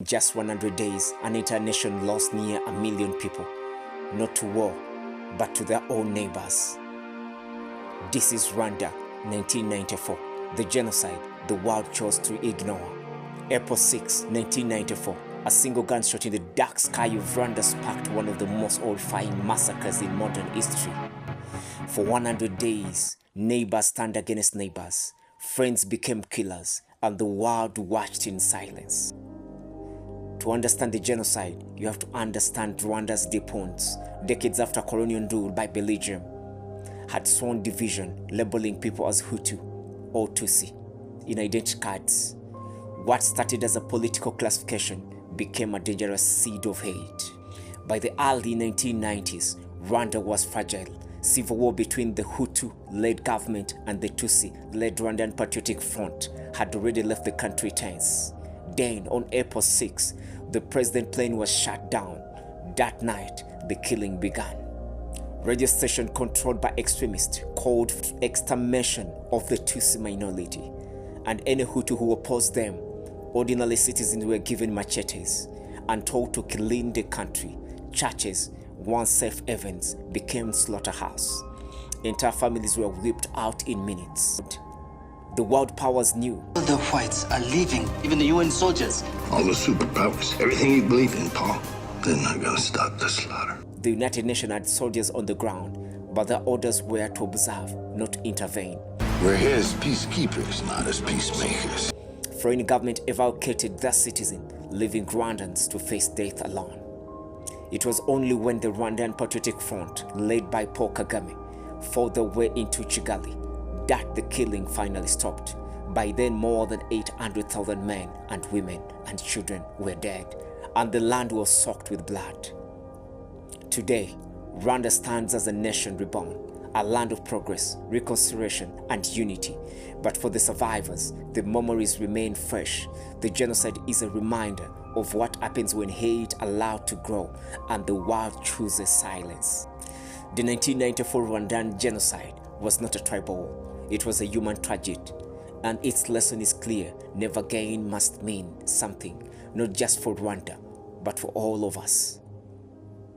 In just 100 days, an entire nation lost near 1 million people, not to war, but to their own neighbors. This is Rwanda, 1994, the genocide the world chose to ignore. April 6, 1994, a single gunshot in the dark sky of Rwanda sparked one of the most horrifying massacres in modern history. For 100 days, neighbors turned against neighbors, friends became killers, and the world watched in silence. To understand the genocide, you have to understand Rwanda's deep wounds. Decades after colonial rule by Belgium had sown division, labeling people as Hutu or Tutsi in identity cards. What started as a political classification became a dangerous seed of hate. By the early 1990s, Rwanda was fragile. Civil war between the Hutu-led government and the Tutsi-led Rwandan Patriotic Front had already left the country tense. Then, on April 6, the president's plane was shut down. That night, the killing began. Radio station controlled by extremists called for extermination of the Tutsi minority, and any Hutu who opposed them. Ordinary citizens were given machetes and told to clean the country. Churches, once safe havens, became slaughterhouse. Entire families were whipped out in minutes. The world powers knew. The whites are leaving, even the UN soldiers. All the superpowers, everything you believe in, Paul, they're not gonna stop the slaughter. The United Nations had soldiers on the ground, but their orders were to observe, not intervene. We're here as peacekeepers, not as peacemakers. Foreign government evacuated their citizens, leaving Rwandans to face death alone. It was only when the Rwandan Patriotic Front, led by Paul Kagame, fought their way into Kigali that the killing finally stopped. By then, more than 800,000 men and women and children were dead, and the land was soaked with blood. Today, Rwanda stands as a nation reborn, a land of progress, reconciliation, and unity. But for the survivors, the memories remain fresh. The genocide is a reminder of what happens when hate allowed to grow and the world chooses silence. The 1994 Rwandan genocide was not a tribal war. It was a human tragedy, and its lesson is clear. Never again must mean something, not just for Rwanda, but for all of us.